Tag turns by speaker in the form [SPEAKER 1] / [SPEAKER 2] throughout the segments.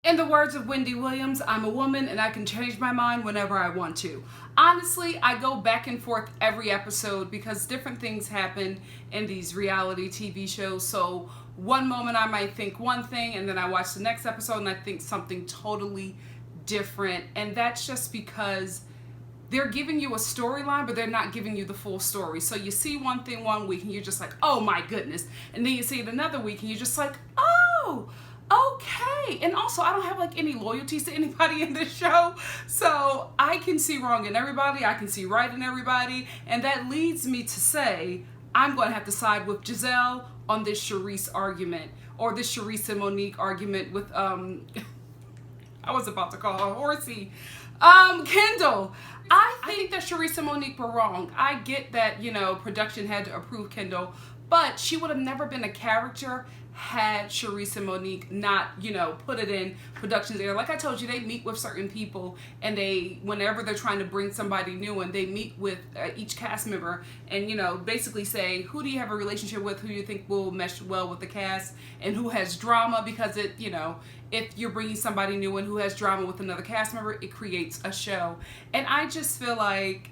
[SPEAKER 1] In the words of Wendy Williams, I'm a woman and I can change my mind whenever I want to. Honestly, I go back and forth every episode because different things happen in these reality TV shows. So one moment I might think one thing and then I watch the next episode and I think something totally different. And that's just because they're giving you a storyline, but they're not giving you the full story. So you see one thing one week and you're just like, oh my goodness. And then you see it another week and you're just like, oh, okay. And also, I don't have like any loyalties to anybody in this show. So I can see wrong in everybody. I can see right in everybody. And that leads me to say, I'm going to have to side with Gizelle on this Charisse argument, or this Charisse and Monique argument with, I was about to call her horsey. Kendall. I think that Charisse and Monique were wrong. I get that, you know, production had to approve Kendall, but she would have never been a character had Charisse and Monique not, you know, put it in production's ear. Like I told you, they meet with certain people, and they, whenever they're trying to bring somebody new in, they meet with each cast member and, you know, basically say, who do you have a relationship with, who you think will mesh well with the cast, and who has drama, because it, you know, if you're bringing somebody new in who has drama with another cast member, it creates a show. And I just feel like,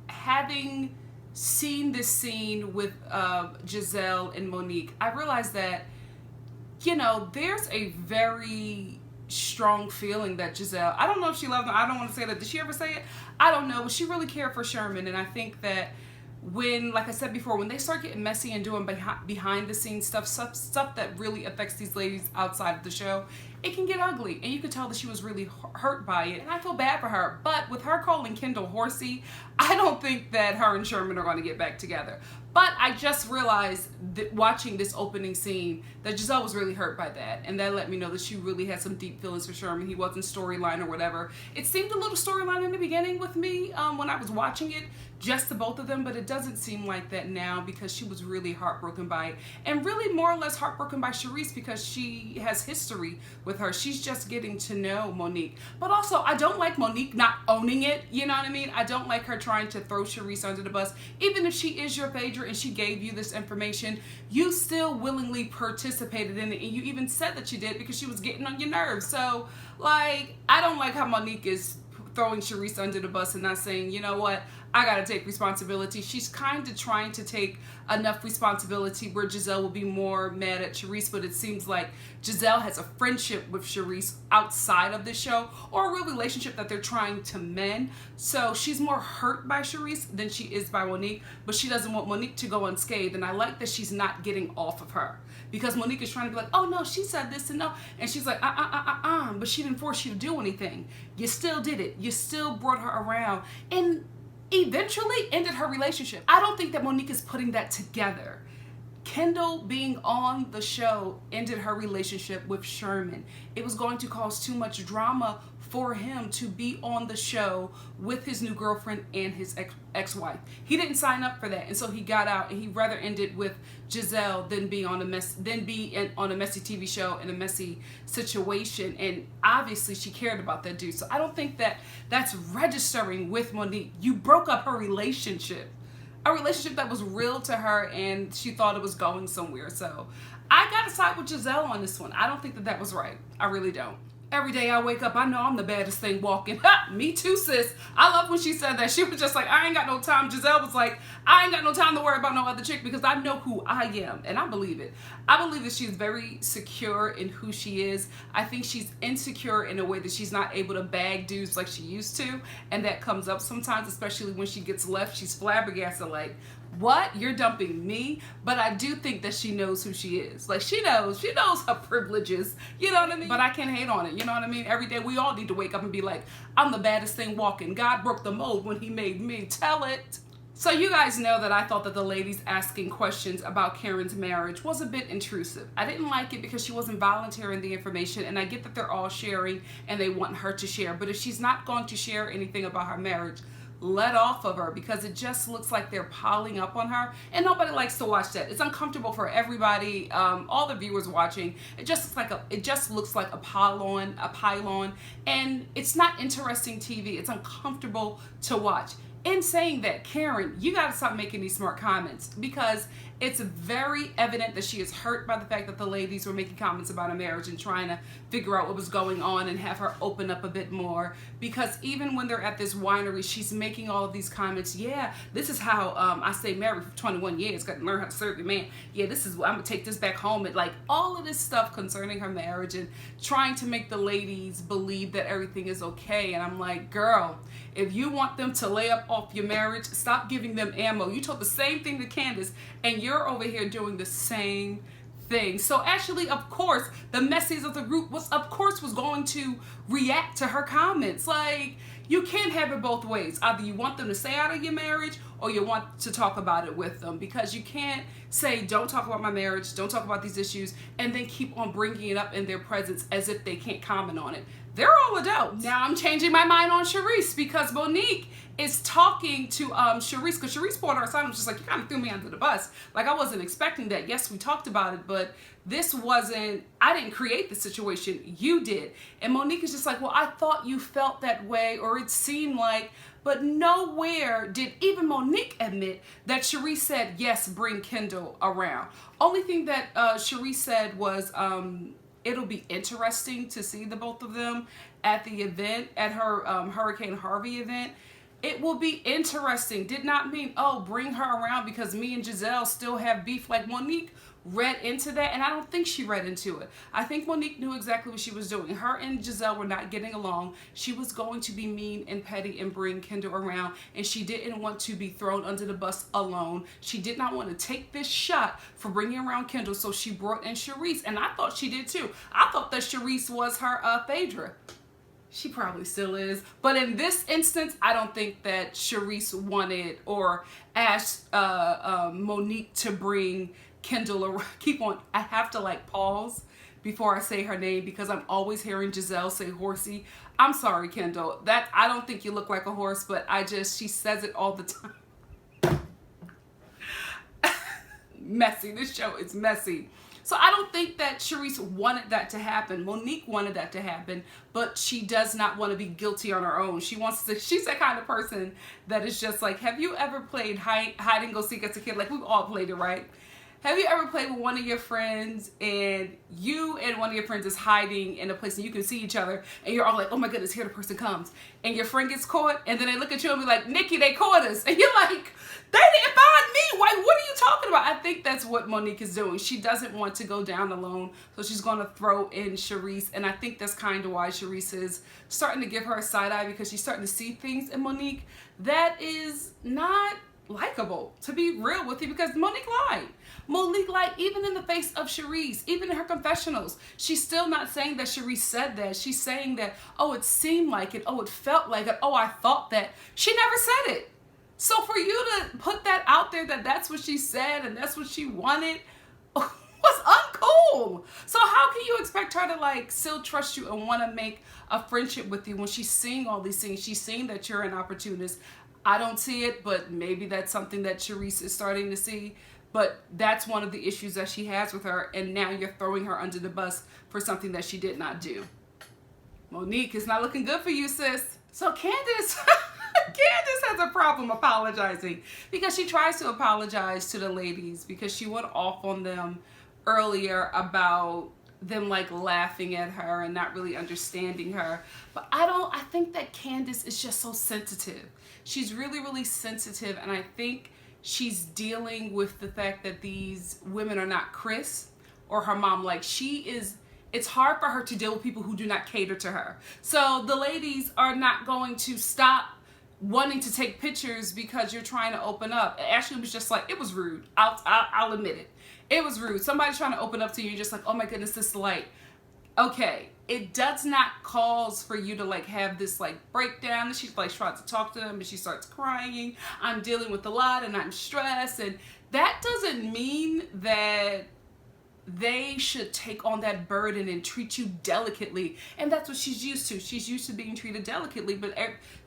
[SPEAKER 1] having seen this scene with Gizelle and Monique, I realized that, you know, there's a very strong feeling that Gizelle, I don't know if she loved him, I don't want to say that, did she ever say it? I don't know, but she really cared for Sherman. And I think that when, like I said before, when they start getting messy and doing behind the scenes stuff that really affects these ladies outside of the show, it can get ugly. And you could tell that she was really hurt by it. And I feel bad for her. But with her calling Kendall horsey, I don't think that her and Sherman are going to get back together. But I just realized that watching this opening scene that Gizelle was really hurt by that. And that let me know that she really had some deep feelings for Sherman. He wasn't storyline or whatever. It seemed a little storyline in the beginning with me when I was watching it, just the both of them. But it doesn't seem like that now because she was really heartbroken by it. And really more or less heartbroken by Charisse because she has history with her. She's just getting to know Monique. But also, I don't like Monique not owning it. You know what I mean? I don't like her trying to throw Charisse under the bus. Even if she is your Phaedra and she gave you this information, you still willingly participated in it, and you even said that you did because she was getting on your nerves. So, like, I don't like how Monique is throwing Charisse under the bus and not saying, you know what, I gotta take responsibility. She's kind of trying to take enough responsibility where Gizelle will be more mad at Charisse, but it seems like Gizelle has a friendship with Charisse outside of the show, or a real relationship that they're trying to mend. So she's more hurt by Charisse than she is by Monique, but she doesn't want Monique to go unscathed. And I like that she's not getting off of her, because Monique is trying to be like, oh no, she said this and no. And she's like, but she didn't force you to do anything. You still did it. You still brought her around. And eventually ended her relationship. I don't think that Monique is putting that together. Kendall being on the show ended her relationship with Sherman. It was going to cause too much drama for him to be on the show with his new girlfriend and his ex-wife. He didn't sign up for that, and so he got out, and he rather ended with Gizelle than be on a messy TV show in a messy situation. And obviously she cared about that dude. So I don't think that that's registering with Monique. You broke up her relationship. A relationship that was real to her, and she thought it was going somewhere. So I gotta side with Gizelle on this one. I don't think that that was right. I really don't. Every day I wake up, I know I'm the baddest thing walking. Ha! Me too, sis. I love when she said that. She was just like, I ain't got no time. Gizelle was like, I ain't got no time to worry about no other chick because I know who I am. And I believe it. I believe that she's very secure in who she is. I think she's insecure in a way that she's not able to bag dudes like she used to. And that comes up sometimes, especially when she gets left. She's flabbergasted like, what? You're dumping me? But I do think that she knows who she is. Like, she knows her privileges. You know what I mean? But I can't hate on it. You know what I mean? Every day we all need to wake up and be like, I'm the baddest thing walking. God broke the mold when he made me. Tell it. So you guys know that I thought that the ladies asking questions about Karen's marriage was a bit intrusive. I didn't like it because she wasn't volunteering the information, and I get that they're all sharing and they want her to share. But if she's not going to share anything about her marriage, let off of her, because it just looks like they're piling up on her, and nobody likes to watch that. It's uncomfortable for everybody, all the viewers watching. It just looks like a pylon, and it's not interesting TV. It's uncomfortable to watch. In saying that, Karen, you got to stop making these smart comments, because It's very evident that she is hurt by the fact that the ladies were making comments about a marriage and trying to figure out what was going on and have her open up a bit more. Because even when they're at this winery, she's making all of these comments. Yeah, this is how I stayed married for 21 years, got to learn how to serve your man. Yeah, this is, I'm going to take this back home. And like all of this stuff concerning her marriage and trying to make the ladies believe that everything is okay. And I'm like, girl, if you want them to lay up off your marriage, stop giving them ammo. You told the same thing to Candace, and you're over here doing the same thing. So actually, of course, the messies of the group was going to react to her comments. Like, you can't have it both ways. Either you want them to stay out of your marriage or you want to talk about it with them, because you can't say, don't talk about my marriage, don't talk about these issues, and then keep on bringing it up in their presence as if they can't comment on it. They're all adults. Now I'm changing my mind on Charisse, because Monique is talking to Charisse, because Charisse poured her aside and was just like, you kind of threw me under the bus. Like, I wasn't expecting that. Yes, we talked about it, but this wasn't, I didn't create the situation, you did. And Monique is just like, well, I thought you felt that way, or it seemed like, but nowhere did even Monique admit that Charisse said, yes, bring Kendall around. Only thing that Charisse said was, it'll be interesting to see the both of them at the event, at her Hurricane Harvey event. It will be interesting. Did not mean, oh, bring her around because me and Gizelle still have beef. Like, Monique read into that, and I don't think she read into it. I think Monique knew exactly what she was doing. Her and Gizelle were not getting along. She was going to be mean and petty and bring Kendall around, and she didn't want to be thrown under the bus alone. She did not want to take this shot for bringing around Kendall, so she brought in Charisse, and I thought she did too. I thought that Charisse was her Phaedra. She probably still is. But in this instance, I don't think that Charisse wanted or asked Monique to bring Kendall around. I have to like pause before I say her name, because I'm always hearing Gizelle say horsey. I'm sorry, Kendall. That, I don't think you look like a horse, but she says it all the time. Messy. This show is messy. So I don't think that Charisse wanted that to happen. Monique wanted that to happen, but she does not want to be guilty on her own. She's that kind of person that is just like, have you ever played hide and go seek as a kid? Like, we've all played it, right? Have you ever played with one of your friends and you and one of your friends is hiding in a place and you can see each other and you're all like, oh my goodness, here the person comes. And your friend gets caught and then they look at you and be like, Nikki, they caught us. And you're like, they didn't find me. Why, what are you talking about? I think that's what Monique is doing. She doesn't want to go down alone, so she's going to throw in Charisse. And I think that's kind of why Charisse is starting to give her a side eye, because she's starting to see things in Monique that is not likable, to be real with you, because Monique lied. Monique lied even in the face of Charisse, even in her confessionals. She's still not saying that Charisse said that. She's saying that, oh, it seemed like it. Oh, it felt like it. Oh, I thought that. She never said it. So for you to put that out there that that's what she said and that's what she wanted was uncool. So how can you expect her to like still trust you and want to make a friendship with you when she's seeing all these things? She's seeing that you're an opportunist. I don't see it, but maybe that's something that Charisse is starting to see. But that's one of the issues that she has with her, and now you're throwing her under the bus for something that she did not do. Monique, it's not looking good for you, sis. So Candace has a problem apologizing, because she tries to apologize to the ladies because she went off on them earlier about them like laughing at her and not really understanding her. But I think that Candace is just so sensitive. She's really, really sensitive, and I think she's dealing with the fact that these women are not Chris or her mom. Like, it's hard for her to deal with people who do not cater to her. So the ladies are not going to stop wanting to take pictures because you're trying to open up. Ashley was just like, it was rude. I'll admit it. It was rude. Somebody's trying to open up to you, you're just like, oh my goodness, this light. Okay, it does not cause for you to like have this like breakdown. And she's like trying to talk to them and she starts crying. I'm dealing with a lot and I'm stressed. And that doesn't mean that they should take on that burden and treat you delicately. And that's what she's used to. She's used to being treated delicately, but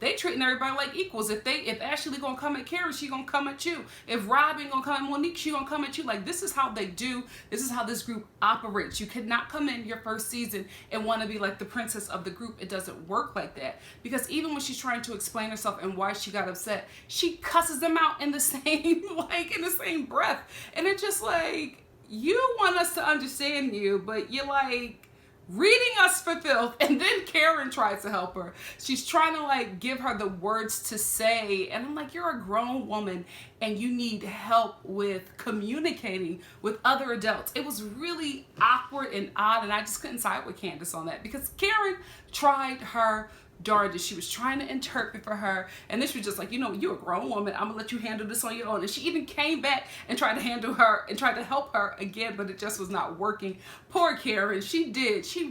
[SPEAKER 1] they treating everybody like equals. If Ashley gonna come at Karen, she gonna come at you. If Rob ain't gonna come at Monique, she gonna come at you. Like, this is how they do. This is how this group operates. You cannot come in your first season and want to be like the princess of the group. It doesn't work like that. Because even when she's trying to explain herself and why she got upset, she cusses them out in the same, like, in the same breath. And it's just like, you want us to understand you, but you're like reading us for filth. And then Karen tries to help her. She's trying to like give her the words to say. And I'm like, you're a grown woman and you need help with communicating with other adults. It was really awkward and odd. And I just couldn't side with Candace on that because Karen tried her darndest. She was trying to interpret for her, and this was just like, you know, you're a grown woman, I'm gonna let you handle this on your own. And she even came back and tried to handle her and tried to help her again, but it just was not working. Poor Karen. She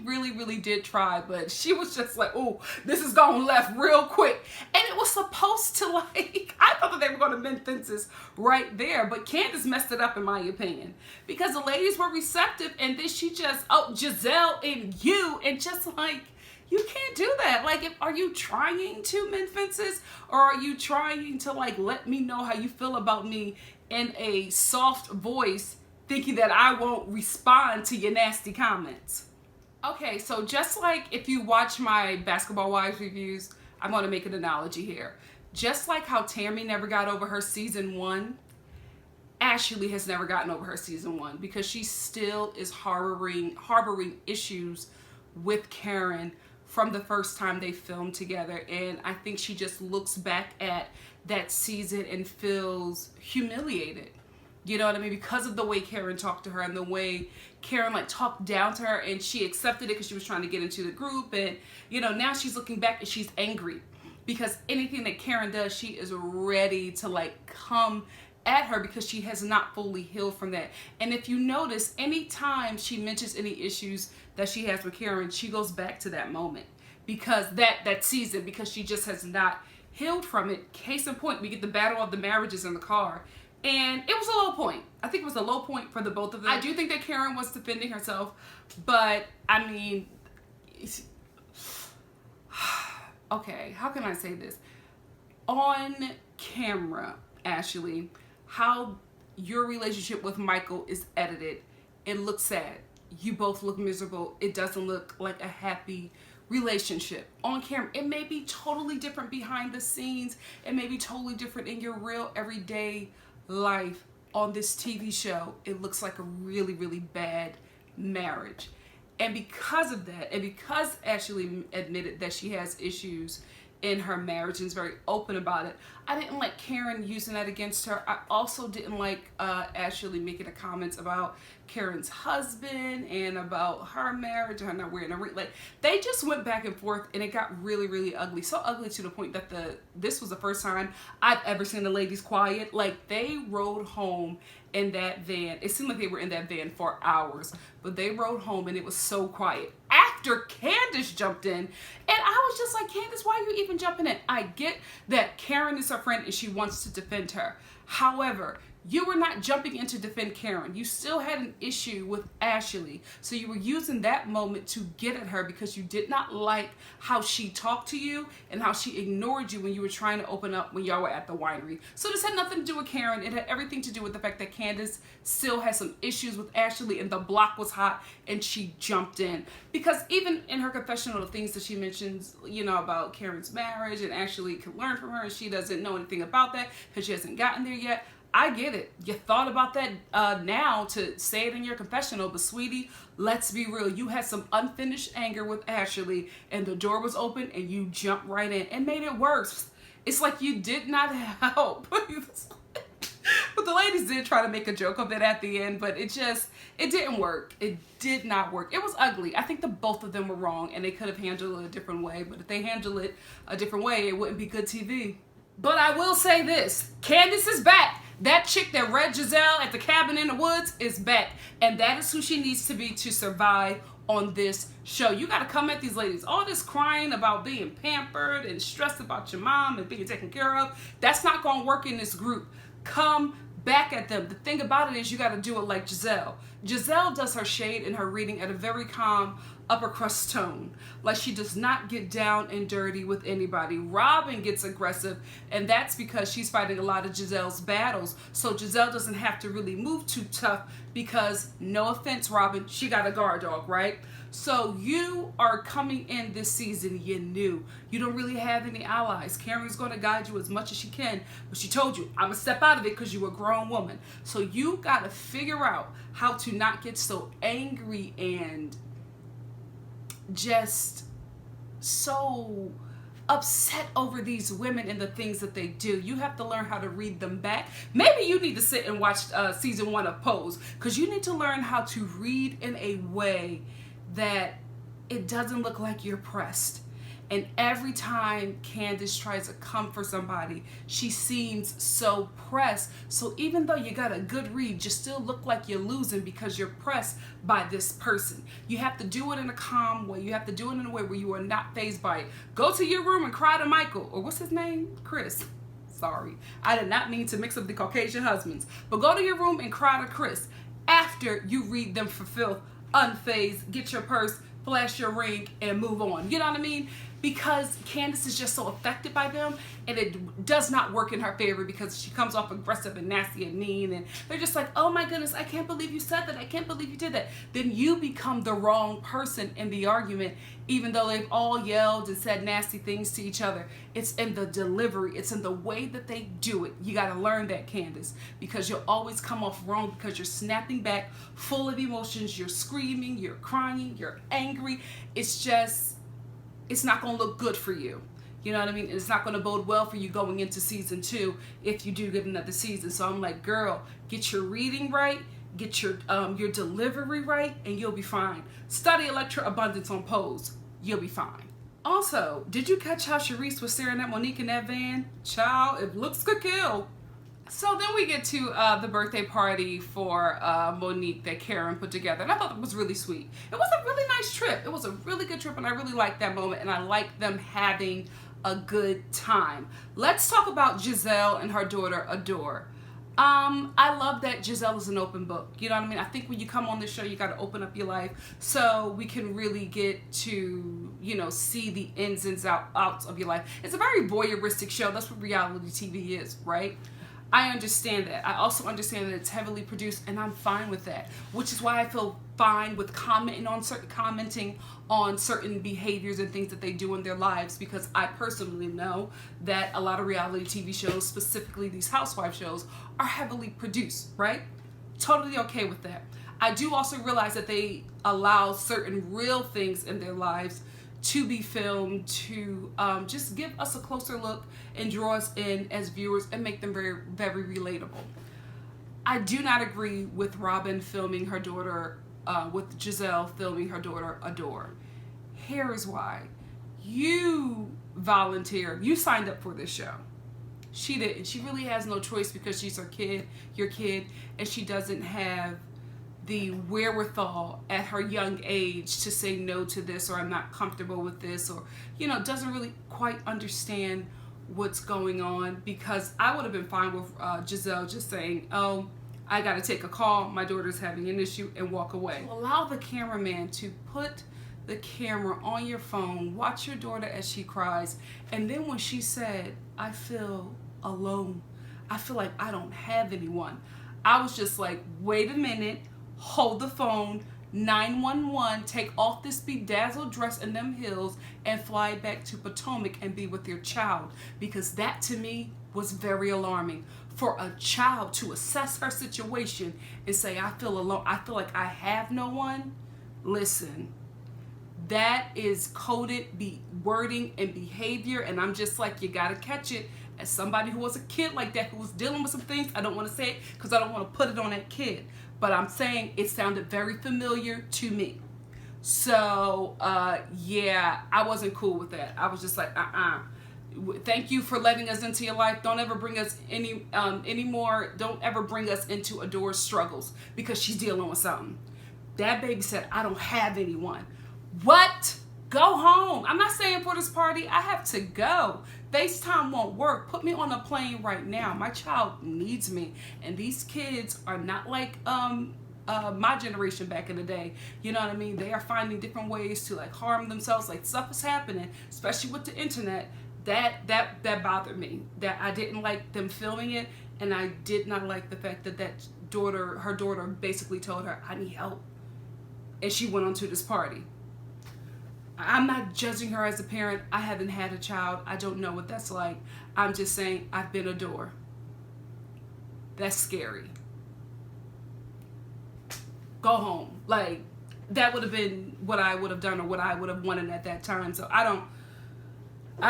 [SPEAKER 1] really did try, but she was just like, oh, this is going left real quick. And it was supposed to, like, I thought that they were going to mend fences right there, but Candace messed it up in my opinion, because the ladies were receptive, and then she just, oh, Gizelle and you, and just like, you can't do that. Like, are you trying to mend fences, or are you trying to like let me know how you feel about me in a soft voice, thinking that I won't respond to your nasty comments? Okay, so just like if you watch my Basketball Wives reviews, I'm going to make an analogy here. Just like how Tammy never got over her season 1, Ashley has never gotten over her season 1 because she still is harboring issues with Karen from the first time they filmed together. And I think she just looks back at that season and feels humiliated. You know what I mean? Because of the way Karen talked to her and the way Karen like talked down to her, and she accepted it because she was trying to get into the group. And, you know, now she's looking back and she's angry because anything that Karen does, she is ready to like come at her because she has not fully healed from that. And if you notice, anytime she mentions any issues that she has with Karen, she goes back to that moment, because that season, because she just has not healed from it. Case in point, we get the battle of the marriages in the car, and it was a low point. I think it was a low point for the both of them. I do think that Karen was defending herself, but I mean, okay, how can I say this? On camera, Ashley, how your relationship with Michael is edited, it looks sad. You both look miserable. It doesn't look like a happy relationship. On camera, it may be totally different behind the scenes. It may be totally different in your real everyday life. On this TV show, it looks like a really bad marriage. And because of that, and because Ashley admitted that she has issues in her marriage and is very open about it, I didn't like Karen using that against her. I also didn't like Ashley making the comments about Karen's husband and about her marriage and her not wearing a ring. Like, they just went back and forth, and it got really ugly. So ugly to the point that this was the first time I've ever seen the ladies quiet. Like, they rode home in that van. It seemed like they were in that van for hours, but they rode home and it was so quiet. After Candace jumped in, and I was just like, Candace, why are you even jumping in? I get that Karen is her friend and she wants to defend her. However, you were not jumping in to defend Karen. You still had an issue with Ashley. So you were using that moment to get at her because you did not like how she talked to you and how she ignored you when you were trying to open up when y'all were at the winery. So this had nothing to do with Karen. It had everything to do with the fact that Candace still has some issues with Ashley, and the block was hot and she jumped in. Because even in her confessional, the things that she mentions, you know, about Karen's marriage, and Ashley can learn from her, and she doesn't know anything about that because she hasn't gotten there yet. I get it. You thought about that now to say it in your confessional, but sweetie, let's be real. You had some unfinished anger with Ashley, and the door was open and you jumped right in and made it worse. It's like you did not help. But the ladies did try to make a joke of it at the end, but it didn't work. It did not work. It was ugly. I think the both of them were wrong, and they could have handled it a different way, but if they handled it a different way, it wouldn't be good TV. But I will say this, Candace is back. That chick that read Gizelle at the cabin in the woods is back. And that is who she needs to be to survive on this show. You got to come at these ladies. All this crying about being pampered and stressed about your mom and being taken care of, that's not going to work in this group. Come back at them. The thing about it is you got to do it like Gizelle. Gizelle does her shade and her reading at a very calm, upper crust tone. Like, she does not get down and dirty with anybody. Robin gets aggressive, and that's because she's fighting a lot of Gizelle's battles. So Gizelle doesn't have to really move too tough because, no offense, Robin, she got a guard dog, right? So you are coming in this season, you're new. You don't really have any allies. Karen's going to guide you as much as she can, but she told you, I'm going to step out of it because you're a grown woman. So you got to figure out how to not get so angry and just so upset over these women and the things that they do. You have to learn how to read them back. Maybe you need to sit and watch season 1 of Pose, because you need to learn how to read in a way that it doesn't look like you're pressed. And every time Candace tries to come for somebody, she seems so pressed. So even though you got a good read, you still look like you're losing because you're pressed by this person. You have to do it in a calm way. You have to do it in a way where you are not fazed by it. Go to your room and cry to Michael, or what's his name? Chris. Sorry, I did not mean to mix up the Caucasian husbands. But go to your room and cry to Chris after you read them for filth, unfazed, get your purse, flash your ring, and move on. You know what I mean? Because Candace is just so affected by them, and it does not work in her favor because she comes off aggressive and nasty and mean, and they're just like, oh my goodness, I can't believe you said that. I can't believe you did that. Then you become the wrong person in the argument, even though they've all yelled and said nasty things to each other. It's in the delivery. It's in the way that they do it. You got to learn that, Candace, because you'll always come off wrong because you're snapping back, full of emotions. You're screaming, you're crying, you're angry. It's not going to look good for you. You know what I mean? It's not going to bode well for you going into season 2 if you do get another season. So I'm like, girl, get your reading right, get your delivery right, and you'll be fine. Study Abundance on Pose. You'll be fine. Also, did you catch how Sharice was staring at Monique in that van? Child, it looks could kill. So then we get to the birthday party for Monique that Karen put together. And I thought it was really sweet. It was a really nice trip. It was a really good trip, and I really liked that moment, and I liked them having a good time. Let's talk about Gizelle and her daughter, Adore. I love that Gizelle is an open book. You know what I mean? I think when you come on this show, you got to open up your life so we can really get to, see the ins and outs of your life. It's a very voyeuristic show. That's what reality TV is, right? I understand that. I also understand that it's heavily produced, and I'm fine with that, which is why I feel fine with commenting on certain behaviors and things that they do in their lives, because I personally know that a lot of reality TV shows, specifically these housewife shows, are heavily produced, right? Totally okay with that. I do also realize that they allow certain real things in their lives to be filmed to just give us a closer look and draw us in as viewers and make them very, very relatable. I do not agree with Robin filming her daughter, with Gizelle filming her daughter, Adore. Here is why. You volunteered. You signed up for this show. She didn't. She really has no choice because she's your kid, and she doesn't have the wherewithal at her young age to say no to this, or I'm not comfortable with this, or doesn't really quite understand what's going on. Because I would have been fine with Gizelle just saying, oh, I got to take a call, my daughter's having an issue, and walk away. Allow the cameraman to put the camera on your phone, watch your daughter as she cries, and then when she said, I feel alone, I feel like I don't have anyone, I was just like, wait a minute, hold the phone, 911, take off this bedazzled dress and them heels and fly back to Potomac and be with your child. Because that to me was very alarming. For a child to assess her situation and say, I feel alone, I feel like I have no one. Listen, that is coded wording and behavior, and I'm just like, you gotta catch it. As somebody who was a kid like that, who was dealing with some things, I don't want to say it because I don't want to put it on that kid. But I'm saying it sounded very familiar to me. So, yeah, I wasn't cool with that. I was just like, thank you for letting us into your life. Don't ever bring us anymore. Don't ever bring us into Adore's struggles because she's dealing with something. That baby said, I don't have anyone. What? Go home. I'm not staying for this party. I have to go. FaceTime won't work. Put me on a plane right now. My child needs me. And these kids are not like my generation back in the day. You know what I mean? They are finding different ways to like harm themselves. Like stuff is happening, especially with the internet. That bothered me. That I didn't like them filming it, and I did not like the fact that her daughter basically told her, I need help. And she went on to this party. I'm not judging her as a parent. I haven't had a child. I don't know what that's like. I'm just saying I've been a door. That's scary. Go home. Like, that would have been what I would have done or what I would have wanted at that time. So I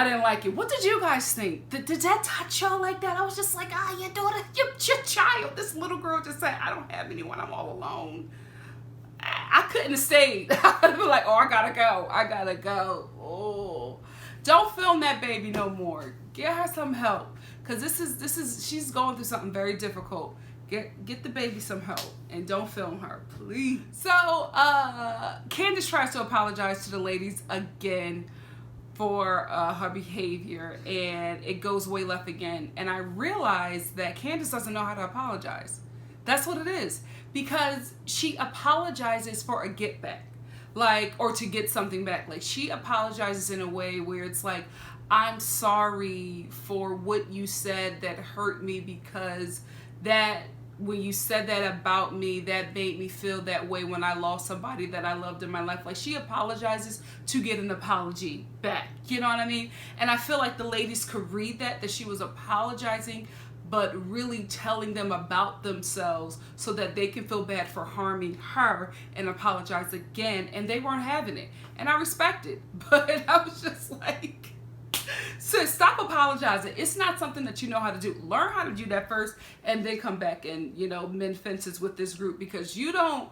[SPEAKER 1] didn't like it. What did you guys think? Did that touch y'all like that? I was just like, your daughter, your child. This little girl just said, I don't have anyone. I'm all alone. I couldn't have stayed. I would have been like, oh, I gotta go. Oh, don't film that baby no more. Get her some help, because she's going through something very difficult. Get the baby some help and don't film her, please. So Candace tries to apologize to the ladies again for her behavior, and it goes way left again. And I realized that Candace doesn't know how to apologize. That's what it is. Because she apologizes for a get back, like, or to get something back. Like, she apologizes in a way where it's like, I'm sorry for what you said that hurt me, because when you said that about me, that made me feel that way when I lost somebody that I loved in my life. Like, she apologizes to get an apology back. You know what I mean? And I feel like the ladies could read that she was apologizing, but really telling them about themselves so that they can feel bad for harming her and apologize again. And they weren't having it. And I respect it. But I was just like, so stop apologizing. It's not something that you know how to do. Learn how to do that first and then come back and, mend fences with this group, because you don't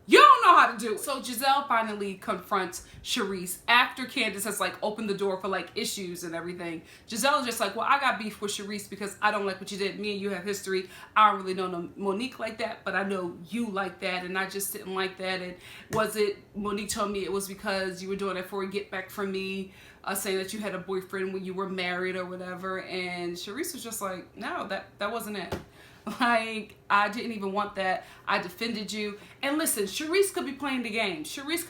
[SPEAKER 1] know how to do it. So Gizelle finally confronts Charisse after Candace has like opened the door for like issues and everything. Gizelle is just like, well, I got beef with Charisse because I don't like what you did. Me and you have history. I don't really know Monique like that, but I know you like that, and I just didn't like that. And Monique told me it was because you were doing it for a get back from me, saying that you had a boyfriend when you were married or whatever. And Charisse was just like, no, that wasn't it. Like, I didn't even want that. I defended you. And listen, Charisse could be playing the game. Charisse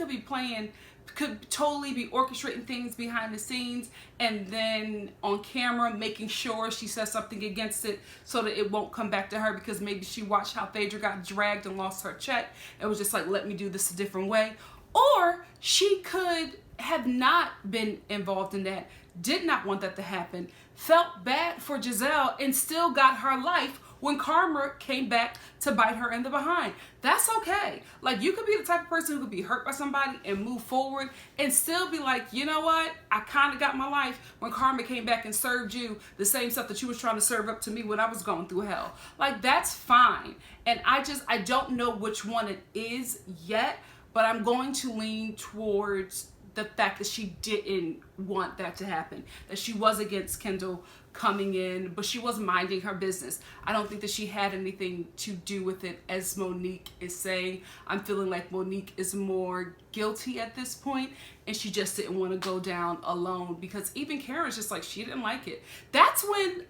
[SPEAKER 1] could totally be orchestrating things behind the scenes and then on camera making sure she says something against it so that it won't come back to her, because maybe she watched how Phaedra got dragged and lost her check and was just like, let me do this a different way. Or she could have not been involved in that, did not want that to happen, felt bad for Gizelle, and still got her life when karma came back to bite her in the behind. That's okay. Like, you could be the type of person who could be hurt by somebody and move forward and still be like, you know what? I kind of got my life when karma came back and served you the same stuff that you was trying to serve up to me when I was going through hell. Like, that's fine. And I don't know which one it is yet, but I'm going to lean towards the fact that she didn't want that to happen, that she was against Kendall coming in, but she was minding her business. I don't think that she had anything to do with it, as Monique is saying. I'm feeling like Monique is more guilty at this point, and she just didn't want to go down alone, because even Karen's just like, she didn't like it. That's when,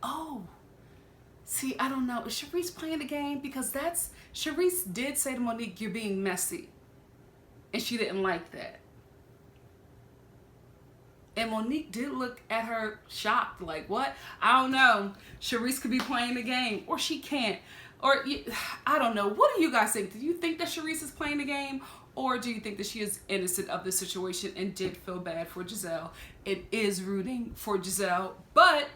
[SPEAKER 1] see, I don't know. Is Charisse playing the game? Because Charisse did say to Monique, you're being messy. And she didn't like that. And Monique did look at her shocked, like, what? I don't know. Charisse could be playing the game, or she can't. Or, I don't know. What do you guys think? Do you think that Charisse is playing the game? Or do you think that she is innocent of the situation and did feel bad for Gizelle? It is rooting for Gizelle, but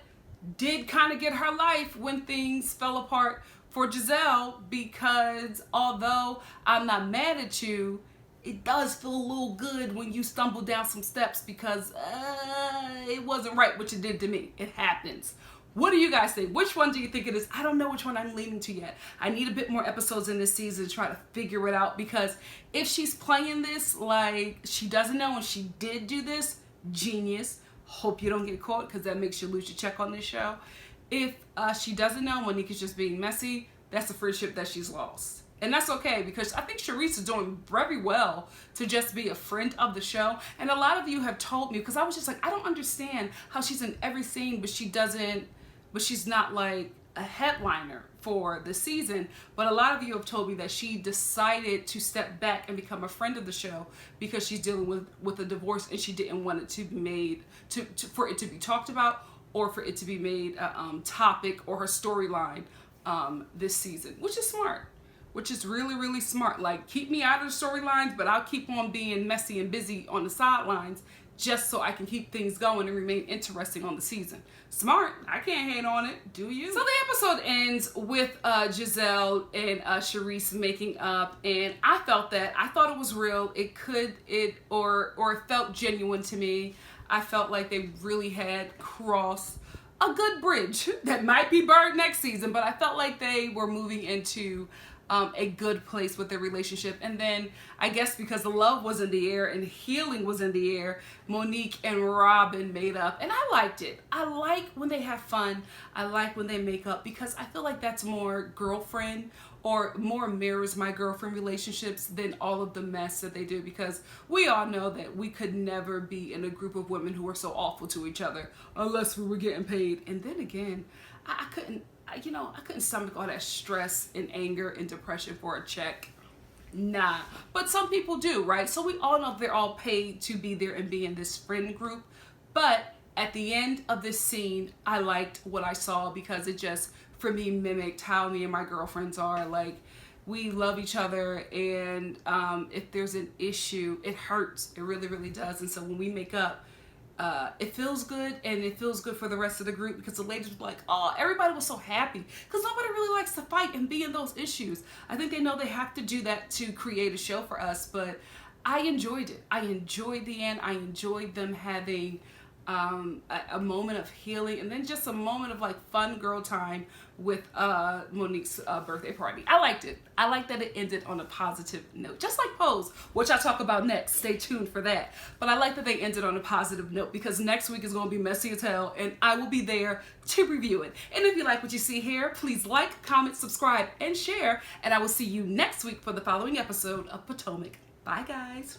[SPEAKER 1] did kind of get her life when things fell apart for Gizelle, because although I'm not mad at you, it does feel a little good when you stumble down some steps, because it wasn't right what you did to me. It happens. What do you guys think? Which one do you think it is? I don't know which one I'm leaning to yet. I need a bit more episodes in this season to try to figure it out, because if she's playing this like she doesn't know and she did do this, genius. Hope you don't get caught, because that makes you lose your check on this show. If she doesn't know, Monique is just being messy, that's a friendship that she's lost. And that's okay, because I think Charisse is doing very well to just be a friend of the show. And a lot of you have told me, because I was just like, I don't understand how she's in every scene, but she's not like a headliner for the season. But a lot of you have told me that she decided to step back and become a friend of the show because she's dealing with a divorce, and she didn't want it to be made for it to be talked about, or for it to be made a topic or her storyline this season, which is smart. Which is really, really smart. Like, keep me out of the storylines, but I'll keep on being messy and busy on the sidelines just so I can keep things going and remain interesting on the season. Smart. I can't hate on it. Do you? So the episode ends with Gizelle and Charisse making up, and I thought it was real. It felt genuine to me. I felt like they really had crossed a good bridge that might be burned next season, but I felt like they were moving into a good place with their relationship. And then I guess because the love was in the air and healing was in the air, Monique and Robin made up, and I liked it. I like when they have fun. I like when they make up, because I feel like that's more girlfriend, or more mirrors my girlfriend relationships than all of the mess that they do, because we all know that we could never be in a group of women who are so awful to each other unless we were getting paid. And then again, I couldn't stomach all that stress and anger and depression for a check. Nah. But some people do, right? So we all know they're all paid to be there and be in this friend group. But at the end of this scene, I liked what I saw, because it just, for me, mimicked how me and my girlfriends are. Like, we love each other, and if there's an issue, it hurts. It really, really does. And so when we make up, it feels good, and it feels good for the rest of the group, because the ladies were like, oh, everybody was so happy, because nobody really likes to fight and be in those issues. I think they know they have to do that to create a show for us, but I enjoyed it. I enjoyed the end. I enjoyed them having a moment of healing, and then just a moment of like fun girl time with Monique's birthday party. I liked it. I like that it ended on a positive note, just like Pose, which I'll talk about next. Stay tuned for that. But I like that they ended on a positive note, because next week is going to be messy as hell, and I will be there to review it. And if you like what you see here, please like, comment, subscribe, and share, and I will see you next week for the following episode of Potomac. Bye, guys.